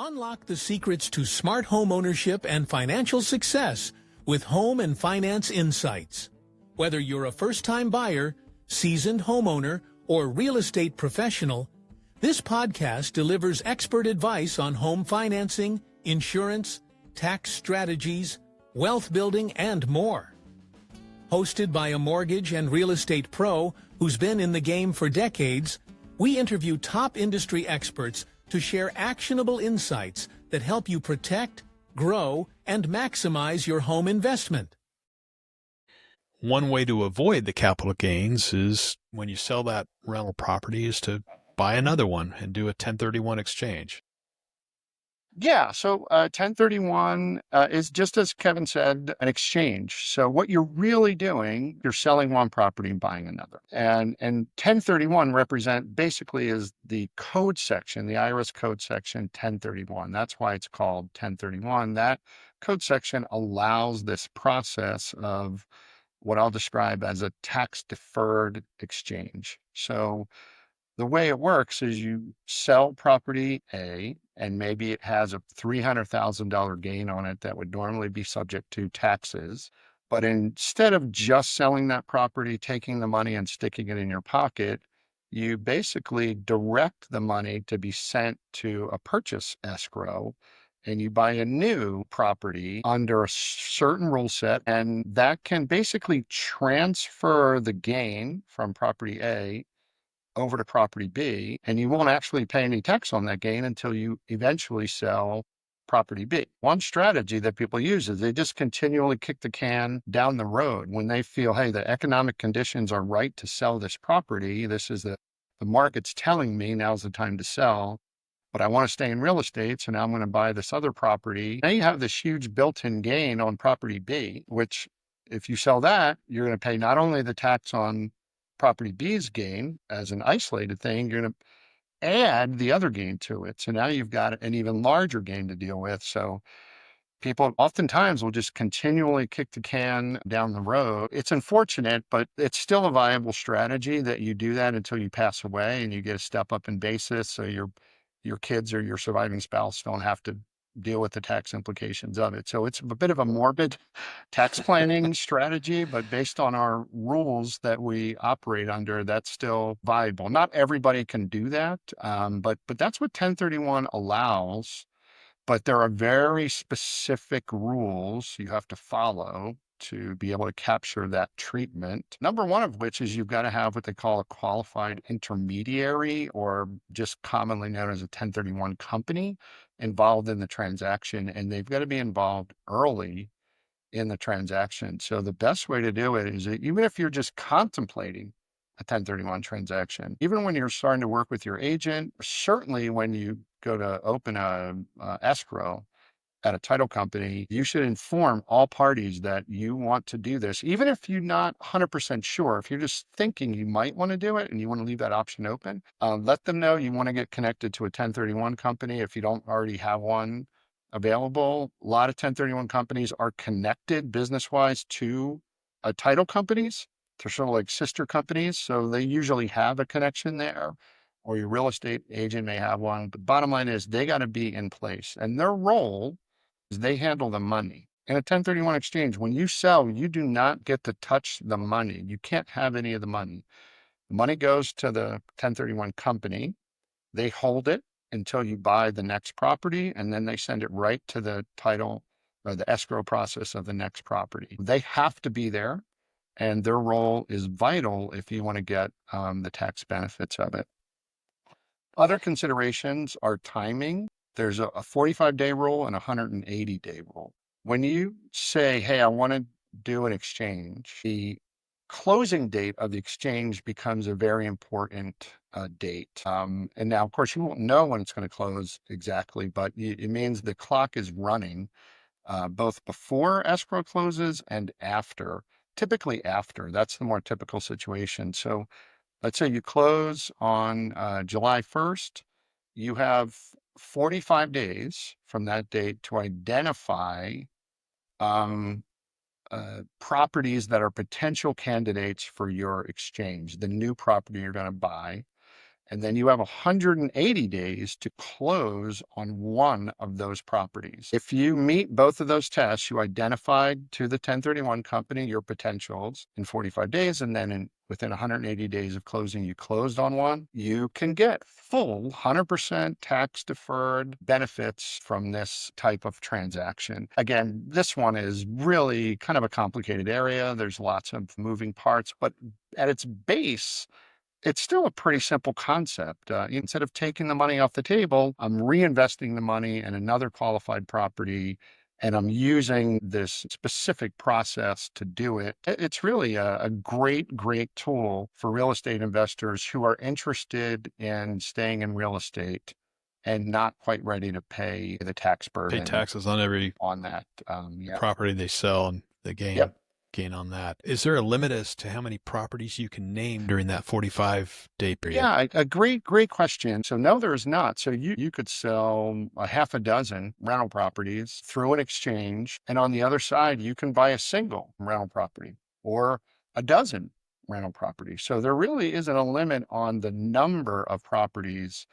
Unlock the secrets to smart home ownership and financial success with Home and Finance Insights. Whether you're a first-time buyer, seasoned homeowner, or real estate professional, this podcast delivers expert advice on home financing, insurance, tax strategies, wealth building, and more. Hosted by a mortgage and real estate pro who's been in the game for decades, we interview top industry experts to share actionable insights that help you protect, grow, and maximize your home investment. One way to avoid the capital gains is when you sell that rental property is to buy another one and do a 1031 exchange. Yeah, so 1031 is, just as Kevin said, an exchange. So what you're really doing, you're selling one property and buying another. And 1031 basically is the code section, the IRS code section 1031. That's why it's called 1031. That code section allows this process of what I'll describe as a tax-deferred exchange. So the way it works is you sell property A, and maybe it has a $300,000 gain on it that would normally be subject to taxes. But instead of just selling that property, taking the money and sticking it in your pocket, you basically direct the money to be sent to a purchase escrow, and you buy a new property under a certain rule set, and that can basically transfer the gain from property A over to property B, and you won't actually pay any tax on that gain until you eventually sell property B. One strategy that people use is they just continually kick the can down the road when they feel, hey, the economic conditions are right to sell this property. This is the market's telling me now's the time to sell, but I want to stay in real estate, so now I'm going to buy this other property. Now you have this huge built-in gain on property B, which if you sell that, you're going to pay not only the tax on property B's gain as an isolated thing, you're going to add the other gain to it. So now you've got an even larger gain to deal with. So people oftentimes will just continually kick the can down the road. It's unfortunate, but it's still a viable strategy that you do that until you pass away and you get a step up in basis. So your kids or your surviving spouse don't have to deal with the tax implications of it. So it's a bit of a morbid tax planning strategy, but based on our rules that we operate under, that's still viable. Not everybody can do that, but that's what 1031 allows. But there are very specific rules you have to follow to be able to capture that treatment. Number one of which is you've got to have what they call a qualified intermediary, or just commonly known as a 1031 company, involved in the transaction, and they've got to be involved early in the transaction. So the best way to do it is that even if you're just contemplating a 1031 transaction, even when you're starting to work with your agent, certainly when you go to open a escrow at a title company, you should inform all parties that you want to do this, even if you're not 100% sure. If you're just thinking you might want to do it and you want to leave that option open, let them know you want to get connected to a 1031 company if you don't already have one available. A lot of 1031 companies are connected business-wise to title companies. They're sort of like sister companies, so they usually have a connection there, or your real estate agent may have one. But bottom line is they got to be in place, and their role is they handle the money. In a 1031 exchange, when you sell, you do not get to touch the money. You can't have any of the money. The money goes to the 1031 company. They hold it until you buy the next property, and then they send it right to the title or the escrow process of the next property. They have to be there, and their role is vital if you want to get the tax benefits of it. Other considerations are timing. There's a 45-day rule and a 180-day rule. When you say, hey, I want to do an exchange, the closing date of the exchange becomes a very important date. And now, of course, you won't know when it's going to close exactly, but it means the clock is running both before escrow closes and after, typically after. That's the more typical situation. So let's say you close on July 1st, you have 45 days from that date to identify properties that are potential candidates for your exchange, the new property you're going to buy. And then you have 180 days to close on one of those properties. If you meet both of those tests, you identified to the 1031 company your potentials in 45 days, and then within 180 days of closing, you closed on one, you can get full 100% tax deferred benefits from this type of transaction. Again, this one is really kind of a complicated area. There's lots of moving parts, but at its base, it's still a pretty simple concept. Instead of taking the money off the table, I'm reinvesting the money in another qualified property, and I'm using this specific process to do it. It's really a great, great tool for real estate investors who are interested in staying in real estate and not quite ready to pay the tax Pay burden taxes on every on that. property they sell and the Yep. gain on that. Is there a limit as to how many properties you can name during that 45-day period? Yeah, a great, great question. So no, there is not. So you could sell a half a dozen rental properties through an exchange. And on the other side, you can buy a single rental property or a dozen rental properties. So there really isn't a limit on the number of properties.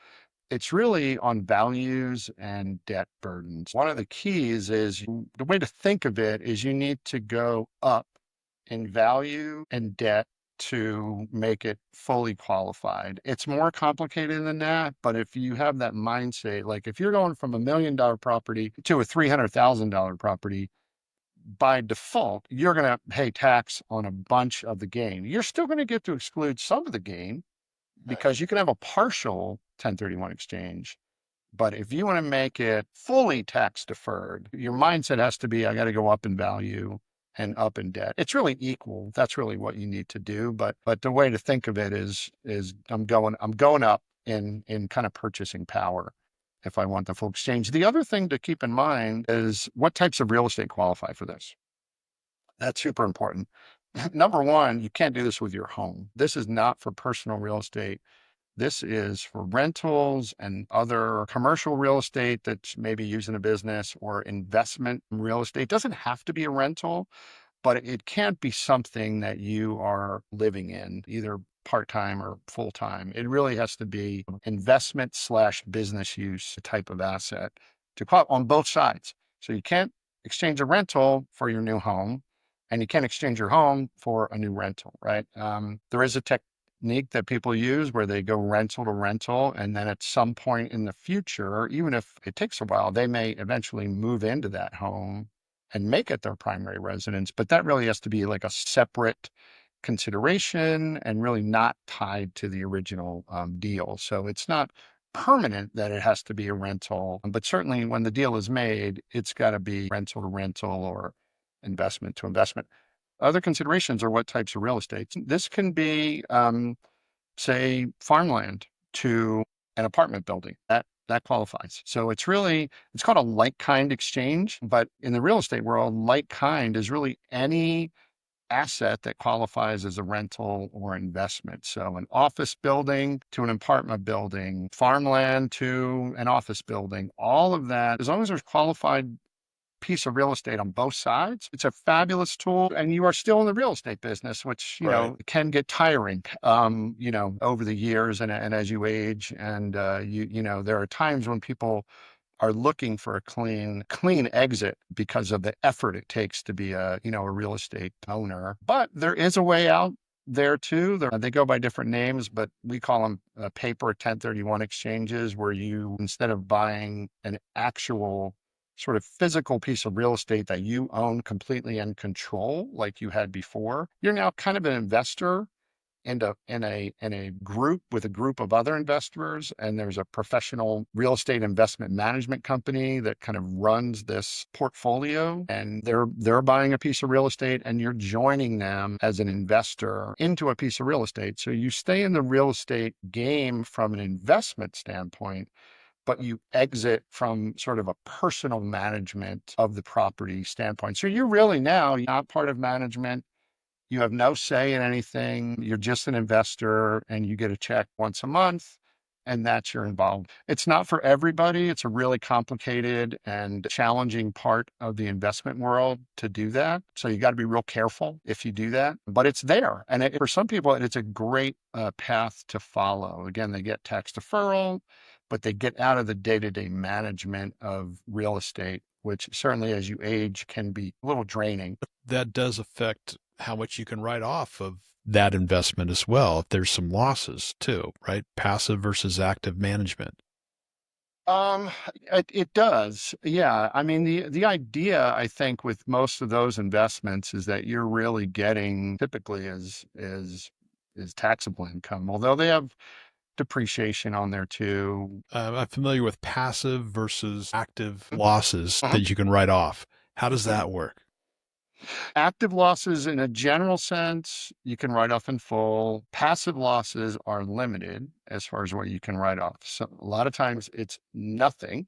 It's really on values and debt burdens. One of the keys is the way to think of it is you need to go up in value and debt to make it fully qualified. It's more complicated than that, but if you have that mindset, like if you're going from $1 million property to a $300,000 property, by default, you're going to pay tax on a bunch of the gain. You're still going to get to exclude some of the gain because you can have a partial 1031 exchange. But if you want to make it fully tax deferred, your mindset has to be, I got to go up in value and up in debt. It's really equal. That's really what you need to do. But the way to think of it is I'm going up in kind of purchasing power if I want the full exchange. The other thing to keep in mind is what types of real estate qualify for this. That's super important. Number one, you can't do this with your home. This is not for personal real estate. This is for rentals and other commercial real estate that's maybe used in a business or investment real estate. It doesn't have to be a rental, but it can't be something that you are living in, either part-time or full-time. It really has to be investment/business use type of asset to on both sides. So you can't exchange a rental for your new home, and you can't exchange your home for a new rental, right? There is a technique that people use where they go rental to rental, and then at some point in the future, even if it takes a while, they may eventually move into that home and make it their primary residence. But that really has to be like a separate consideration and really not tied to the original deal. So it's not permanent that it has to be a rental, but certainly when the deal is made, it's got to be rental to rental or investment to investment. Other considerations are what types of real estate. This can be, say, farmland to an apartment building. That qualifies. So it's called a like-kind exchange, but in the real estate world, like-kind is really any asset that qualifies as a rental or investment. So an office building to an apartment building, farmland to an office building, all of that, as long as there's qualified piece of real estate on both sides, it's a fabulous tool. And you are still in the real estate business, which, you know, can get tiring, over the years and as you age. And, there are times when people are looking for a clean exit because of the effort it takes to be a real estate owner. But there is a way out there too. They go by different names, but we call them paper 1031 exchanges, where you, instead of buying an actual sort of physical piece of real estate that you own completely and control like you had before, you're now kind of an investor in a group with a group of other investors, and there's a professional real estate investment management company that kind of runs this portfolio, and they're buying a piece of real estate and you're joining them as an investor into a piece of real estate. So you stay in the real estate game from an investment standpoint, but you exit from sort of a personal management of the property standpoint. So you're really now not part of management. You have no say in anything. You're just an investor and you get a check once a month and that's your involvement. It's not for everybody. It's a really complicated and challenging part of the investment world to do that. So you got to be real careful if you do that, but it's there. And for some people, it's a great path to follow. Again, they get tax deferral, but they get out of the day-to-day management of real estate, which certainly as you age can be a little draining. That does affect how much you can write off of that investment as well. If there's some losses too, right? Passive versus active management. It does. Yeah. I mean, the idea, I think, with most of those investments is that you're really getting typically is taxable income, although they have depreciation on there too. I'm familiar with passive versus active losses that you can write off. How does that work? Active losses, in a general sense, you can write off in full. Passive losses are limited as far as what you can write off. So a lot of times it's nothing.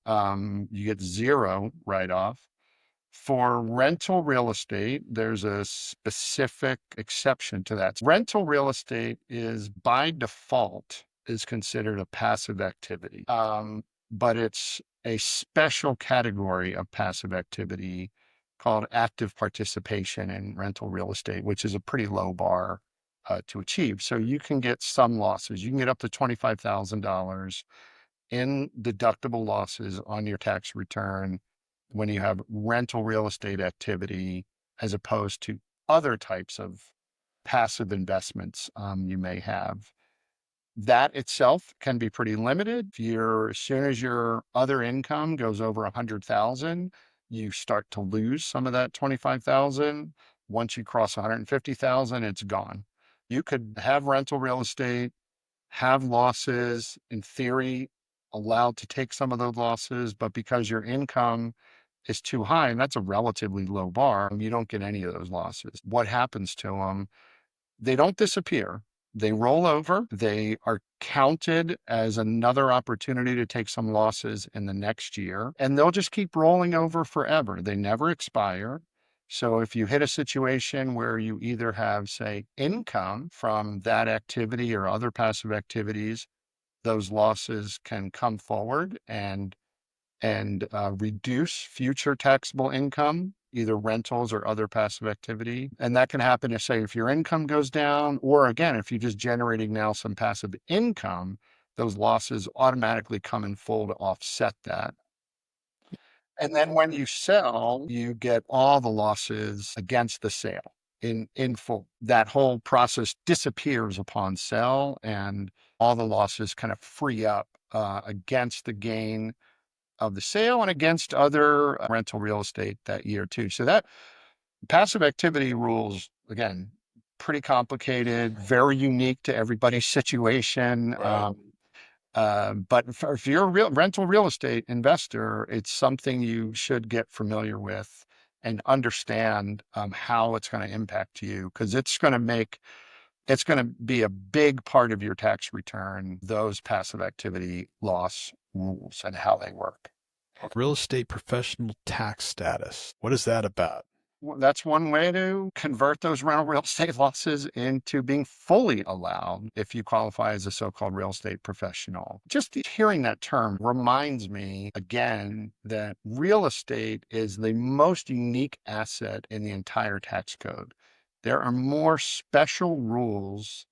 You get zero write off. For rental real estate, there's a specific exception to that. Rental real estate is by default is considered a passive activity, but it's a special category of passive activity called active participation in rental real estate, which is a pretty low bar to achieve. So you can get some losses. You can get up to $25,000 in deductible losses on your tax return when you have rental real estate activity, as opposed to other types of passive investments you may have. That itself can be pretty limited. As soon as your other income goes over 100,000, you start to lose some of that 25,000. Once you cross 150,000, it's gone. You could have rental real estate, have losses, in theory, allowed to take some of those losses, but because your income is too high, and that's a relatively low bar, you don't get any of those losses. What happens to them? They don't disappear. They roll over. They are counted as another opportunity to take some losses in the next year, and they'll just keep rolling over forever. They never expire. So if you hit a situation where you either have, say, income from that activity or other passive activities, those losses can come forward and reduce future taxable income, either rentals or other passive activity. And that can happen if your income goes down, or again, if you're just generating now some passive income, those losses automatically come in full to offset that. And then when you sell, you get all the losses against the sale in full. That whole process disappears upon sale, and all the losses kind of free up against the gain of the sale and against other rental real estate that year too. So that passive activity rules, again, pretty complicated, very unique to everybody's situation. Right. But if you're a rental real estate investor, it's something you should get familiar with and understand how it's going to impact you, because it's going to be a big part of your tax return, those passive activity loss rules and how they work. Real estate professional tax status. What is that about? Well, that's one way to convert those rental real estate losses into being fully allowed if you qualify as a so-called real estate professional. Just hearing that term reminds me again that real estate is the most unique asset in the entire tax code. There are more special rules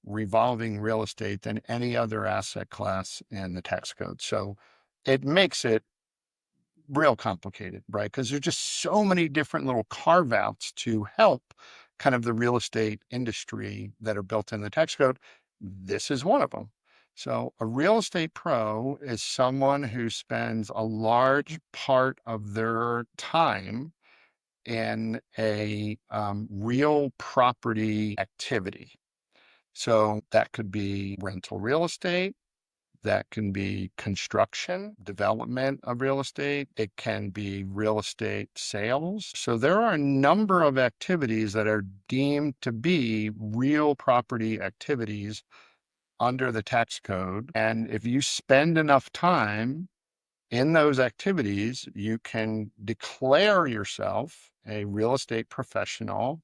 revolving real estate than any other asset class in the tax code. So it makes it real complicated, right? Because there's just so many different little carve outs to help kind of the real estate industry that are built in the tax code. This is one of them. So a real estate pro is someone who spends a large part of their time in a real property activity. So that could be rental real estate. That can be construction, development of real estate. It can be real estate sales. So there are a number of activities that are deemed to be real property activities under the tax code. And if you spend enough time in those activities, you can declare yourself a real estate professional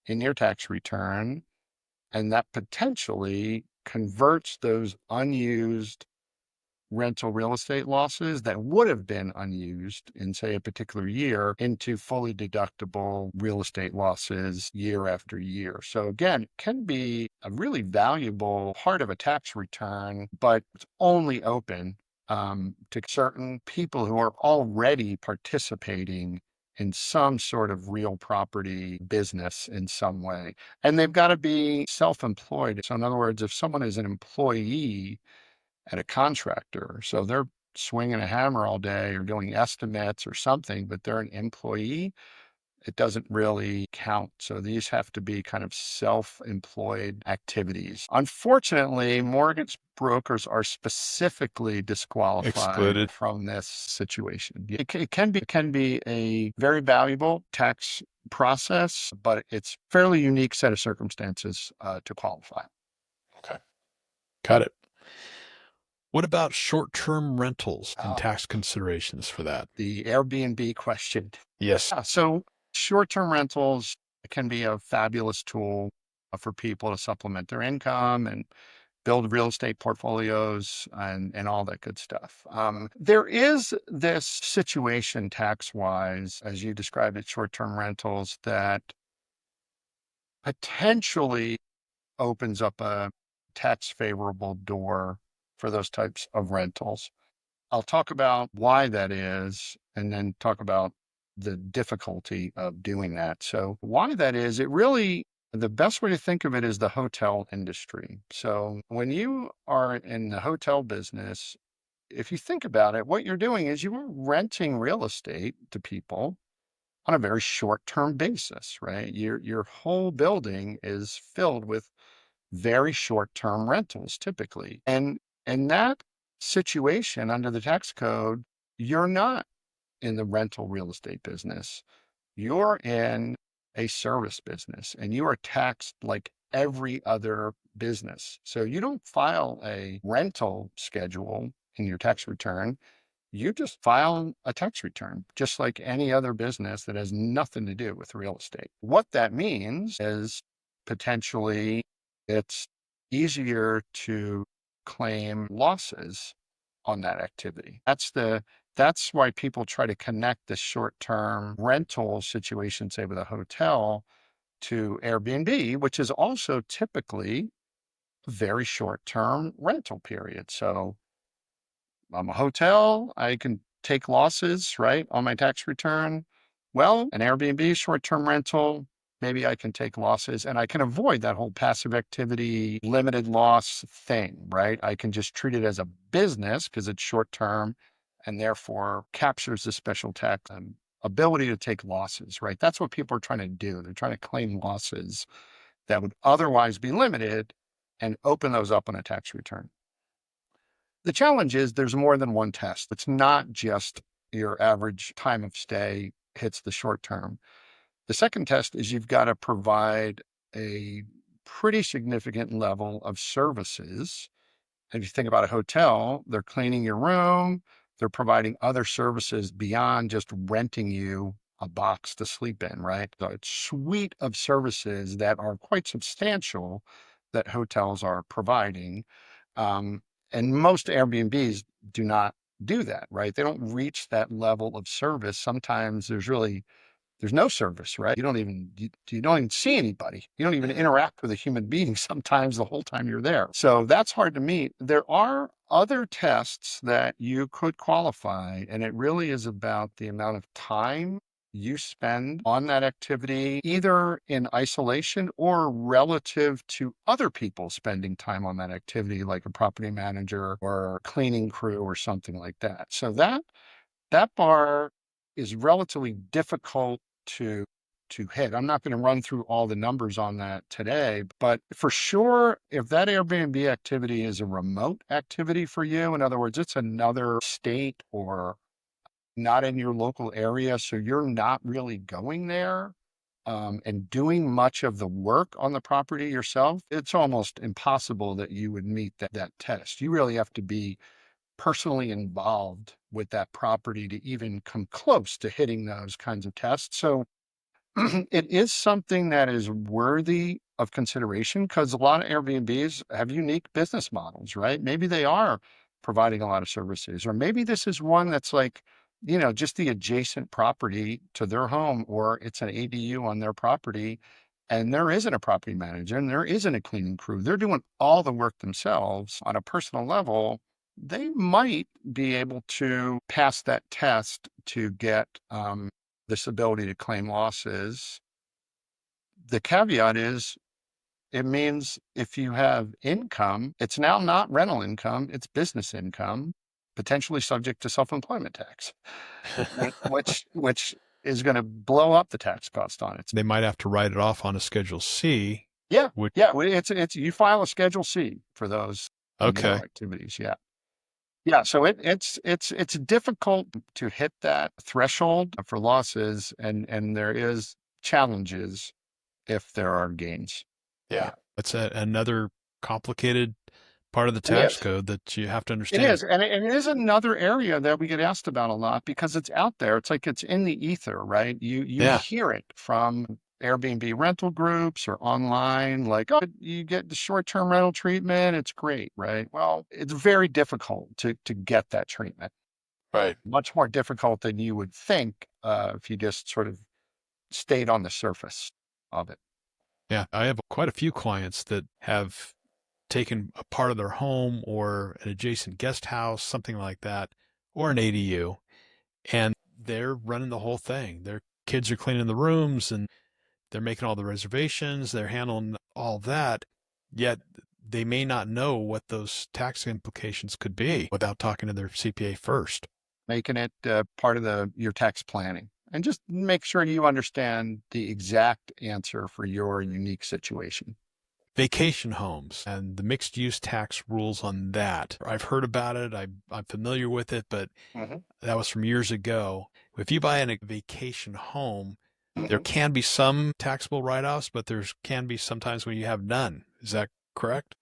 in your tax return, and that potentially converts those unused rental real estate losses that would have been unused in, say, a particular year into fully deductible real estate losses year after year. So again, it can be a really valuable part of a tax return, but it's only open to certain people who are already participating in some sort of real property business in some way. And they've got to be self-employed. So in other words, if someone is an employee at a contractor, so they're swinging a hammer all day or doing estimates or something, but they're an employee, it doesn't really count. So these have to be kind of self-employed activities. Unfortunately, mortgage brokers are specifically disqualified Excluded from this situation. It can be a very valuable tax process, but it's a fairly unique set of circumstances to qualify. Okay. Got it. What about short-term rentals and tax considerations for that? The Airbnb question. Yes. So short-term rentals can be a fabulous tool for people to supplement their income and build real estate portfolios and all that good stuff. There is this situation tax-wise, as you described it, short-term rentals, that potentially opens up a tax-favorable door for those types of rentals. I'll talk about why that is and then talk about the difficulty of doing that. So why that is, the best way to think of it is the hotel industry. So when you are in the hotel business, if you think about it, what you're doing is you are renting real estate to people on a very short-term basis, right? Your whole building is filled with very short-term rentals typically. And in that situation under the tax code, you're not in the rental real estate business. You're in a service business and you are taxed like every other business. So you don't file a rental schedule in your tax return. You just file a tax return, just like any other business that has nothing to do with real estate. What that means is potentially it's easier to claim losses on that activity. That's why people try to connect the short-term rental situation, say with a hotel, to Airbnb, which is also typically a very short-term rental period. So I'm a hotel, I can take losses, right, on my tax return. Well, an Airbnb short-term rental, maybe I can take losses and I can avoid that whole passive activity, limited loss thing, right? I can just treat it as a business because it's short-term and therefore captures the special tax ability to take losses, right? That's what people are trying to do. They're trying to claim losses that would otherwise be limited and open those up on a tax return. The challenge is there's more than one test. It's not just your average time of stay hits the short term. The second test is you've got to provide a pretty significant level of services. And if you think about a hotel, they're cleaning your room, they're providing other services beyond just renting you a box to sleep in, right? So it's a suite of services that are quite substantial that hotels are providing. And most Airbnbs do not do that, right? They don't reach that level of service. Sometimes there's no service, right? You don't even see anybody. You don't even interact with a human being sometimes the whole time you're there. So that's hard to meet. There are other tests that you could qualify, and it really is about the amount of time you spend on that activity, either in isolation or relative to other people spending time on that activity, like a property manager or a cleaning crew or something like that. So that bar is relatively difficult to hit. I'm not going to run through all the numbers on that today, but for sure, if that Airbnb activity is a remote activity for you, in other words, it's another state or not in your local area, so you're not really going there and doing much of the work on the property yourself, it's almost impossible that you would meet that test. You really have to be personally involved with that property to even come close to hitting those kinds of tests. So it is something that is worthy of consideration because a lot of Airbnbs have unique business models, right? Maybe they are providing a lot of services, or maybe this is one that's like, just the adjacent property to their home, or it's an ADU on their property, and there isn't a property manager and there isn't a cleaning crew. They're doing all the work themselves on a personal level. They might be able to pass that test to get this ability to claim losses. The caveat is it means if you have income, it's now not rental income, it's business income, potentially subject to self-employment tax, which is going to blow up the tax cost on it. They might have to write it off on a Schedule C. Yeah, Which, yeah. It's you file a Schedule C for those okay. activities. Yeah. Yeah, so it's difficult to hit that threshold for losses, and there is challenges if there are gains. Yeah, that's another complicated part of the It tax is. code that you have to It understand. is, and it is another area that we get asked about a lot because it's out there. It's like it's in the ether, right? You Yeah. hear it from Airbnb rental groups or online, like, oh, you get the short-term rental treatment. It's great, right? Well, it's very difficult to get that treatment. Right. Much more difficult than you would think if you just sort of stayed on the surface of it. Yeah, I have quite a few clients that have taken a part of their home or an adjacent guest house, something like that, or an ADU, and they're running the whole thing. Their kids are cleaning the rooms and they're making all the reservations, they're handling all that, yet they may not know what those tax implications could be without talking to their CPA first. Making it part of your tax planning. And just make sure you understand the exact answer for your unique situation. Vacation homes and the mixed use tax rules on that. I've heard about it. I'm familiar with it, but that was from years ago. If you buy in a vacation home, there can be some taxable write-offs, but there can be sometimes when you have none. Is that correct?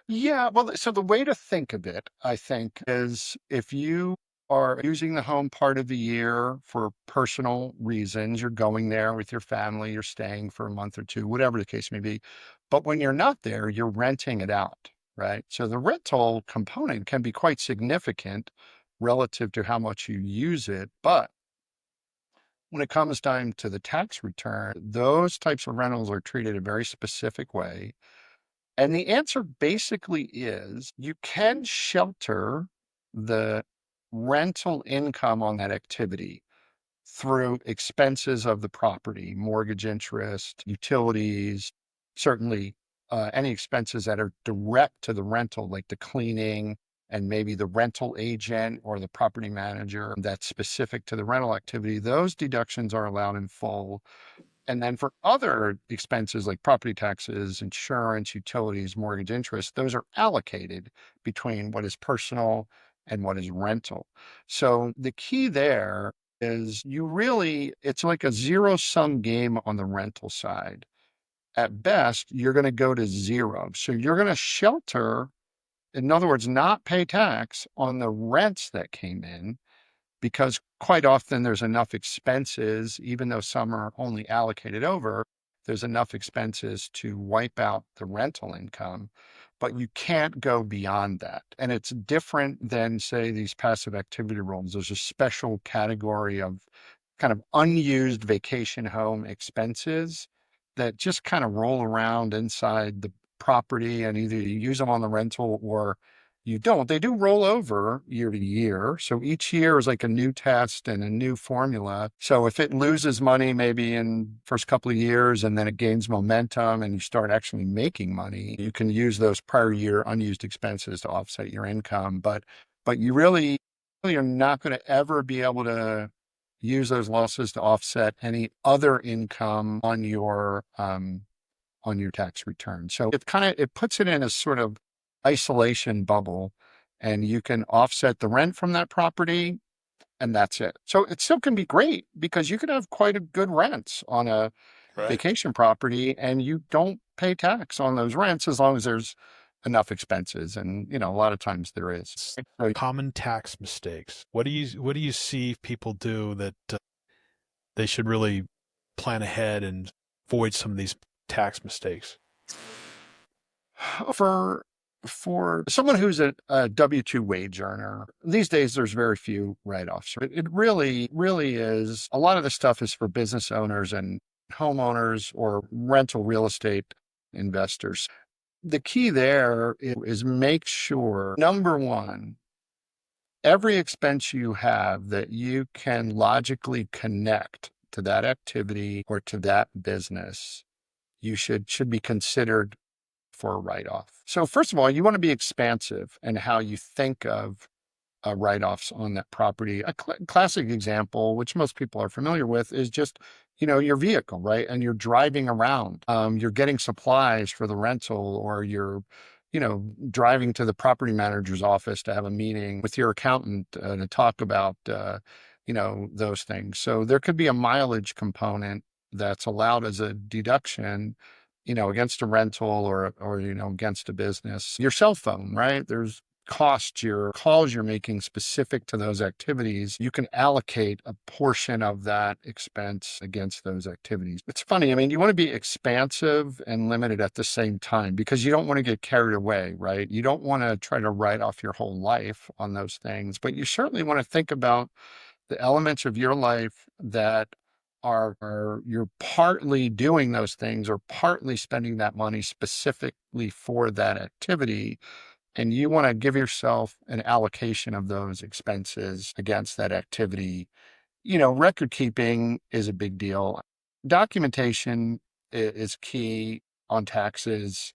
Yeah, well, so the way to think of it, I think, is if you are using the home part of the year for personal reasons, you're going there with your family, you're staying for a month or two, whatever the case may be. But when you're not there, you're renting it out, right? So the rental component can be quite significant relative to how much you use it. But when it comes time to the tax return, those types of rentals are treated a very specific way. And the answer basically is you can shelter the rental income on that activity through expenses of the property, mortgage interest, utilities, certainly any expenses that are direct to the rental, like the cleaning and maybe the rental agent or the property manager that's specific to the rental activity. Those deductions are allowed in full. And then for other expenses like property taxes, insurance, utilities, mortgage interest, those are allocated between what is personal and what is rental. So the key there is it's like a zero-sum game on the rental side. At best, you're going to go to zero. So you're going to shelter, in other words, not pay tax on the rents that came in, because quite often there's enough expenses, even though some are only allocated over, there's enough expenses to wipe out the rental income, but you can't go beyond that. And it's different than, say, these passive activity rules. There's a special category of kind of unused vacation home expenses that just kind of roll around inside the property, and either you use them on the rental or you don't. They do roll over year to year. So each year is like a new test and a new formula. So if it loses money maybe in first couple of years and then it gains momentum and you start actually making money, you can use those prior year unused expenses to offset your income. But you really are not going to ever be able to use those losses to offset any other income on your tax return. So it puts it in a sort of isolation bubble, and you can offset the rent from that property, and that's it. So it still can be great because you can have quite a good rents on a vacation property, and you don't pay tax on those rents as long as there's enough expenses. And a lot of times there is. Common tax mistakes. What do you see people do that they should really plan ahead and avoid some of these tax mistakes? For someone who's a W-2 wage earner, these days there's very few write-offs. It really, really is. A lot of the stuff is for business owners and homeowners or rental real estate investors. The key there is make sure, number one, every expense you have that you can logically connect to that activity or to that business, you should be considered for a write-off. So first of all, you want to be expansive in how you think of write-offs on that property. A classic example, which most people are familiar with, is just, your vehicle, right? And you're driving around. You're getting supplies for the rental, or you're, driving to the property manager's office to have a meeting with your accountant to talk about, those things. So there could be a mileage component that's allowed as a deduction, against a rental or against a business. Your cell phone, right? There's costs, your calls you're making specific to those activities. You can allocate a portion of that expense against those activities. It's funny. I mean, you want to be expansive and limited at the same time because you don't want to get carried away, right? You don't want to try to write off your whole life on those things, but you certainly want to think about the elements of your life that are you're partly doing those things or partly spending that money specifically for that activity. And you want to give yourself an allocation of those expenses against that activity. Record keeping is a big deal. Documentation is key on taxes.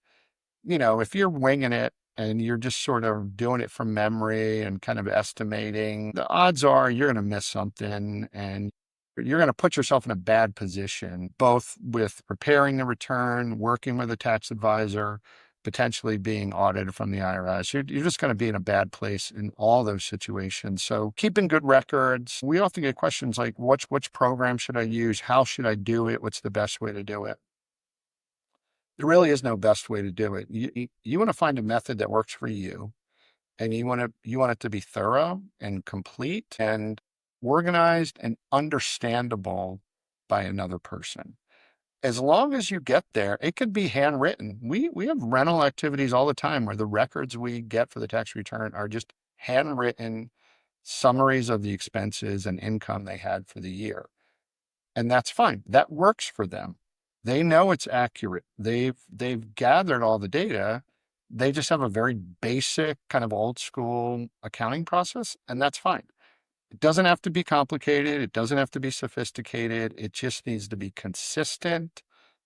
If you're winging it and you're just sort of doing it from memory and kind of estimating, the odds are you're going to miss something and you're going to put yourself in a bad position, both with preparing the return, working with a tax advisor, potentially being audited from the IRS. You're just going to be in a bad place in all those situations. So keeping good records. We often get questions like, which program should I use? How should I do it? What's the best way to do it? There really is no best way to do it. You want to find a method that works for you, and you want it to be thorough and complete and organized and understandable by another person. As long as you get there, it could be handwritten. We have rental activities all the time where the records we get for the tax return are just handwritten summaries of the expenses and income they had for the year. And that's fine. That works for them. They know it's accurate. They've gathered all the data. They just have a very basic kind of old school accounting process, and that's fine. It doesn't have to be complicated. It doesn't have to be sophisticated. It just needs to be consistent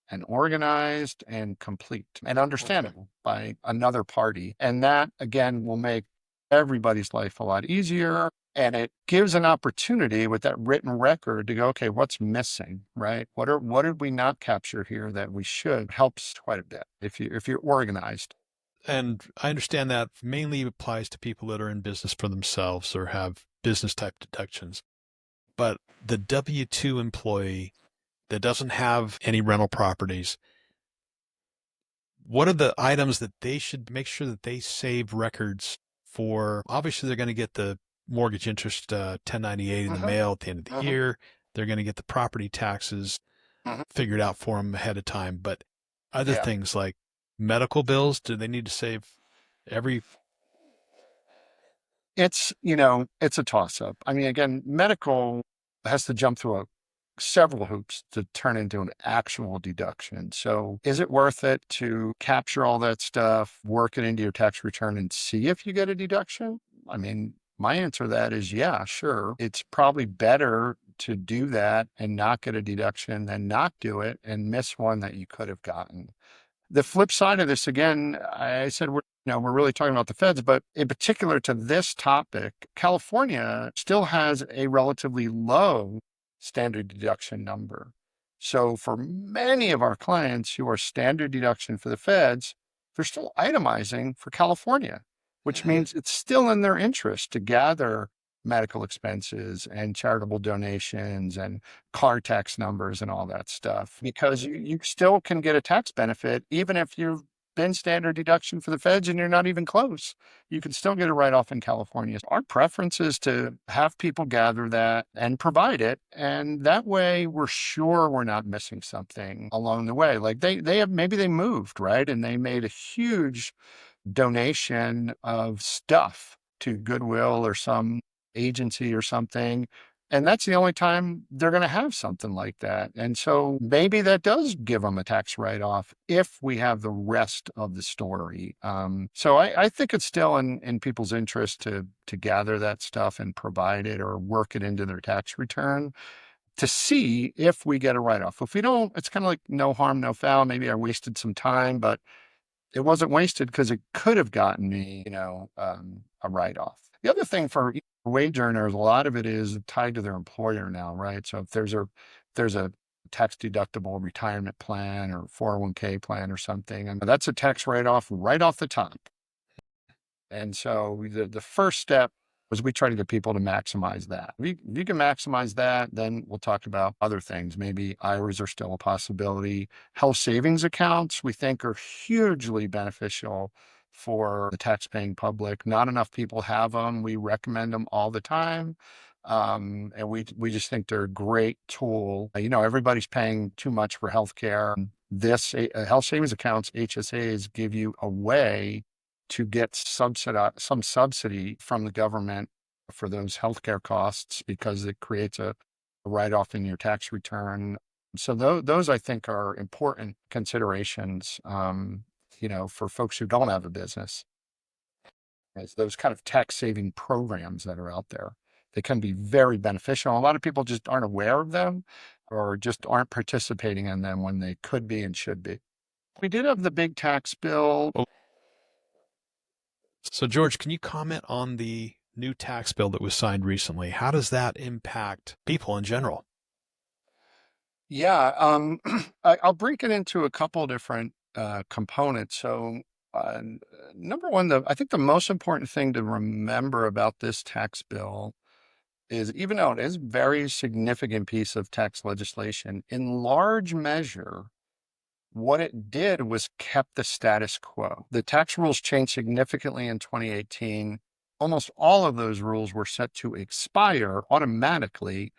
and organized and complete and understandable by another party. And that, again, will make everybody's life a lot easier. And it gives an opportunity with that written record to go, okay, what's missing, right? What did we not capture here that we should? Helps quite a bit if you're organized. And I understand that mainly applies to people that are in business for themselves or have business type deductions. But the W-2 employee that doesn't have any rental properties, what are the items that they should make sure that they save records for? Obviously, they're going to get the mortgage interest 1098 in the mail at the end of the year. They're going to get the property taxes figured out for them ahead of time. But other things like medical bills, do they need to save every? It's a toss-up. I mean, again, medical has to jump through several hoops to turn into an actual deduction. So is it worth it to capture all that stuff, work it into your tax return and see if you get a deduction? I mean, my answer to that is, yeah, sure. It's probably better to do that and not get a deduction than not do it and miss one that you could have gotten. The flip side of this, again, I said we're really talking about the feds, but in particular to this topic, California still has a relatively low standard deduction number. So for many of our clients who are standard deduction for the feds, they're still itemizing for California, which means it's still in their interest to gather medical expenses and charitable donations and car tax numbers and all that stuff, because you still can get a tax benefit even if you've been standard deduction for the feds and you're not even close. You can still get a write-off in California. Our preference is to have people gather that and provide it. And that way we're sure we're not missing something along the way. Like maybe they moved, right? And they made a huge donation of stuff to Goodwill or some agency or something. And that's the only time they're going to have something like that. And so maybe that does give them a tax write-off if we have the rest of the story. So I think it's still in people's interest to gather that stuff and provide it or work it into their tax return to see if we get a write-off. If we don't, it's kind of like no harm, no foul. Maybe I wasted some time, but it wasn't wasted because it could have gotten me, a write-off. The other thing for wage earners, a lot of it is tied to their employer now, right? So if there's a tax deductible retirement plan or 401k plan or something, and that's a tax write-off right off the top. And so the first step was we try to get people to maximize that. If you can maximize that, then we'll talk about other things. Maybe IRAs are still a possibility. Health savings accounts, we think, are hugely beneficial for the tax-paying public. Not enough people have them. We recommend them all the time. And we just think they're a great tool. Everybody's paying too much for healthcare. This health savings accounts, HSAs, give you a way to get some subsidy from the government for those healthcare costs because it creates a write-off in your tax return. So those I think are important considerations, for folks who don't have a business. It's those kind of tax-saving programs that are out there. They can be very beneficial. A lot of people just aren't aware of them or just aren't participating in them when they could be and should be. We did have the big tax bill. So, George, can you comment on the new tax bill that was signed recently? How does that impact people in general? Yeah, I'll break it into a couple different components. So, number one, I think the most important thing to remember about this tax bill is, even though it is a very significant piece of tax legislation, in large measure, what it did was kept the status quo. The tax rules changed significantly in 2018. Almost all of those rules were set to expire automatically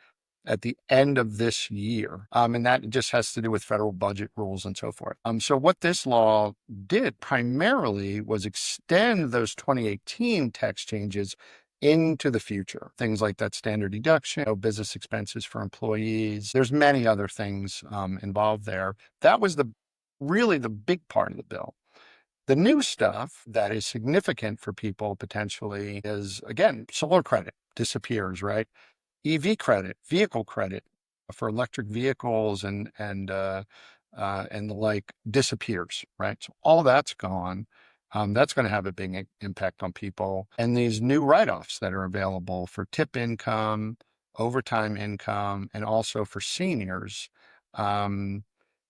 at the end of this year. And that just has to do with federal budget rules and so forth. So what this law did primarily was extend those 2018 tax changes into the future. Things like that standard deduction, business expenses for employees. There's many other things involved there. That was really the big part of the bill. The new stuff that is significant for people potentially is, again, solar credit disappears, right? EV credit, vehicle credit for electric vehicles and the like disappears, right? So all that's gone. That's going to have a big impact on people. And these new write-offs that are available for tip income, overtime income, and also for seniors,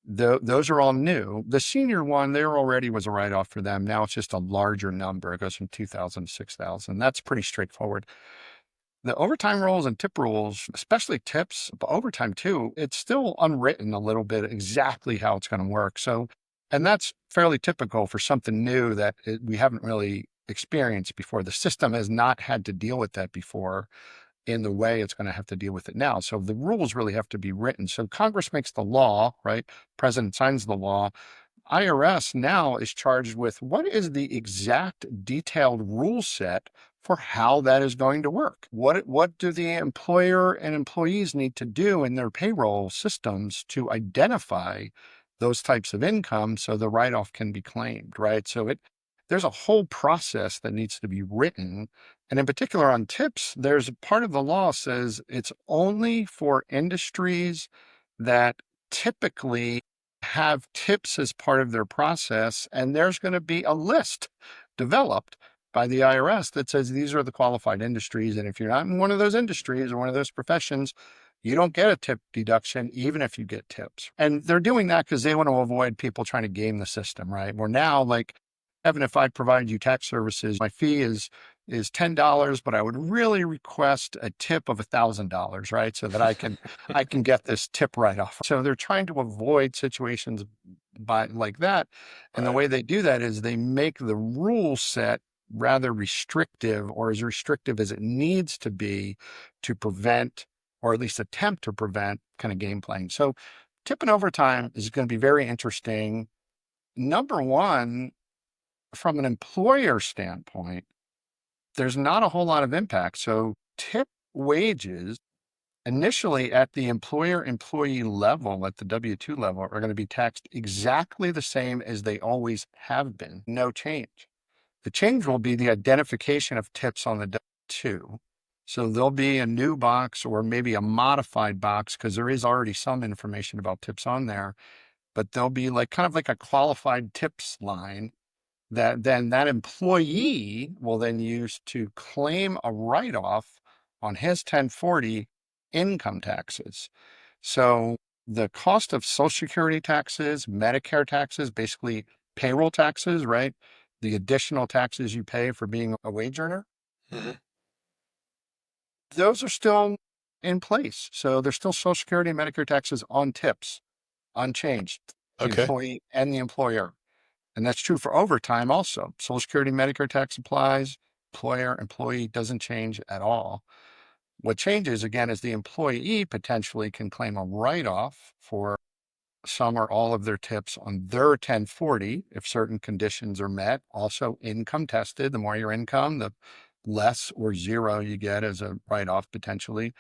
those are all new. The senior one, there already was a write-off for them. Now it's just a larger number. It goes from 2,000 to 6,000. That's pretty straightforward. The overtime rules and tip rules, especially tips, but overtime too, it's still unwritten a little bit exactly how it's going to work. So, and that's fairly typical for something new that we haven't really experienced before. The system has not had to deal with that before in the way it's going to have to deal with it now. So the rules really have to be written. So Congress makes the law, right? President signs the law. IRS now is charged with what is the exact detailed rule set for how that is going to work. What do the employer and employees need to do in their payroll systems to identify those types of income so the write-off can be claimed, right? So there's a whole process that needs to be written. And in particular on tips, there's a part of the law says it's only for industries that typically have tips as part of their process. And there's going to be a list developed by the IRS that says these are the qualified industries. And if you're not in one of those industries or one of those professions, you don't get a tip deduction, even if you get tips. And they're doing that because they want to avoid people trying to game the system, right? We're now like, Evan, if I provide you tax services, my fee is $10, but I would really request a tip of $1,000, right? So that I can get this tip write-off. So they're trying to avoid situations by like that. And the way they do that is they make the rule set rather restrictive, or as restrictive as it needs to be, to prevent, or at least attempt to prevent, kind of game playing. So tip and overtime is going to be very interesting. Number one, from an employer standpoint, there's not a whole lot of impact. So tip wages initially at the employer-employee level, at the W-2 level, are going to be taxed exactly the same as they always have been. No change. The change will be the identification of tips on the W-2. So there'll be a new box or maybe a modified box, because there is already some information about tips on there, but there'll be like kind of like a qualified tips line that then that employee will then use to claim a write-off on his 1040 income taxes. So the cost of Social Security taxes, Medicare taxes, basically payroll taxes, right? The additional taxes you pay for being a wage earner, those are still in place. So there's still Social Security and Medicare taxes on tips, unchanged, the employee and the employer. And that's true for overtime also. Social Security, Medicare tax applies, employee doesn't change at all. What changes, again, is the employee potentially can claim a write-off for some or all of their tips on their 1040 if certain conditions are met. Also income tested. The more your income, the less or zero you get as a write-off potentially.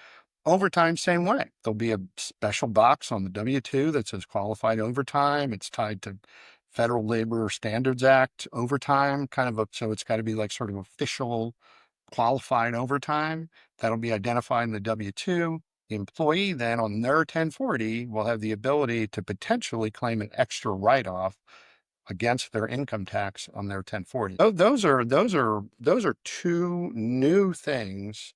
Overtime, same way. There'll be a special box on the W-2 that says qualified overtime. It's tied to Federal Labor Standards Act overtime, so it's got to be like sort of official qualified overtime. That'll be identified in the W-2. The employee then on their 1040 will have the ability to potentially claim an extra write-off against their income tax on their 1040. Those are two new things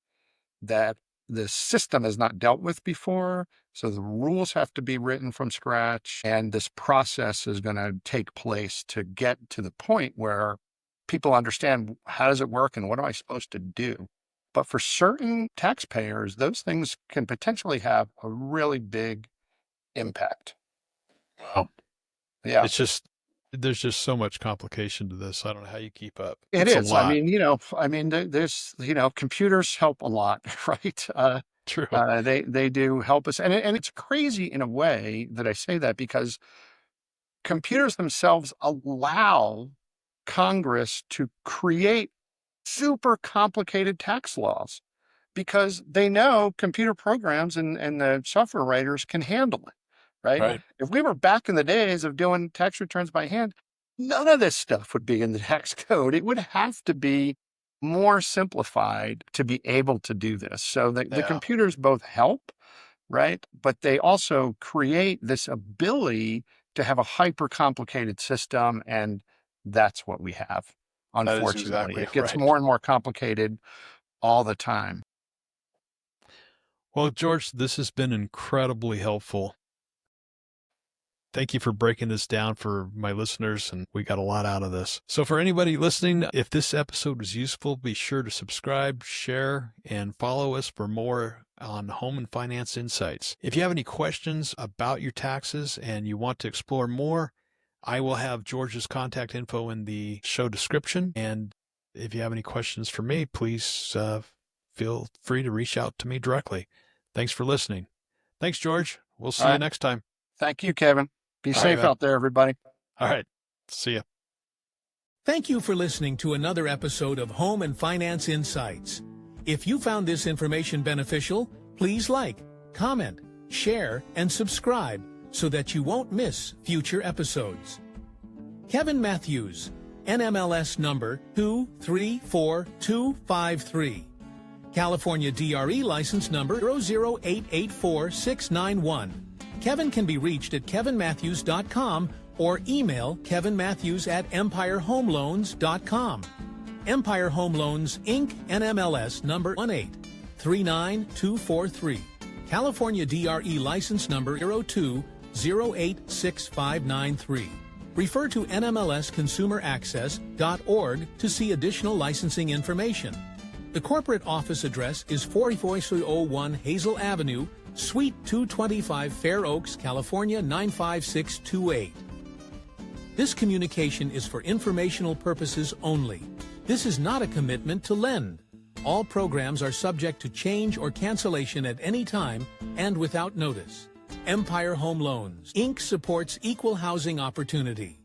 that the system has not dealt with before. So the rules have to be written from scratch, and this process is going to take place to get to the point where people understand how does it work and what am I supposed to do. But for certain taxpayers, those things can potentially have a really big impact. Wow. Yeah. There's just so much complication to this. I don't know how you keep up. It's a lot. There's, computers help a lot, right? True. They do help us. And it's crazy in a way that I say that because computers themselves allow Congress to create super complicated tax laws because they know computer programs and the software writers can handle it, right? If we were back in the days of doing tax returns by hand, none of this stuff would be in the tax code. It would have to be more simplified to be able to do this. So the computers both help, right? But they also create this ability to have a hyper complicated system, and that's what we have. Unfortunately, exactly it gets more and more complicated all the time. Well, George, this has been incredibly helpful. Thank you for breaking this down for my listeners, and we got a lot out of this. So for anybody listening, if this episode was useful, be sure to subscribe, share, and follow us for more on home and finance insights. If you have any questions about your taxes and you want to explore more, I will have George's contact info in the show description. And if you have any questions for me, please feel free to reach out to me directly. Thanks for listening. Thanks, George. We'll see you next time. Thank you, Kevin. Be safe out there, everybody. All right. See ya. Thank you for listening to another episode of Home and Finance Insights. If you found this information beneficial, please like, comment, share, and subscribe so that you won't miss future episodes. Kevin Mathews, NMLS number 234253. California DRE license number 00884-691. Kevin can be reached at kevinmatthews.com or email kevinmatthews@empirehomeloans.com. Empire Home Loans, Inc., NMLS number 1839243. California DRE license number 02086593. Refer to nmlsconsumeraccess.org to see additional licensing information. The corporate office address is 4401 Hazel Avenue, Suite 225, Fair Oaks, California 95628. This communication is for informational purposes only. This is not a commitment to lend. All programs are subject to change or cancellation at any time and without notice. Empire Home Loans, Inc. supports equal housing opportunity.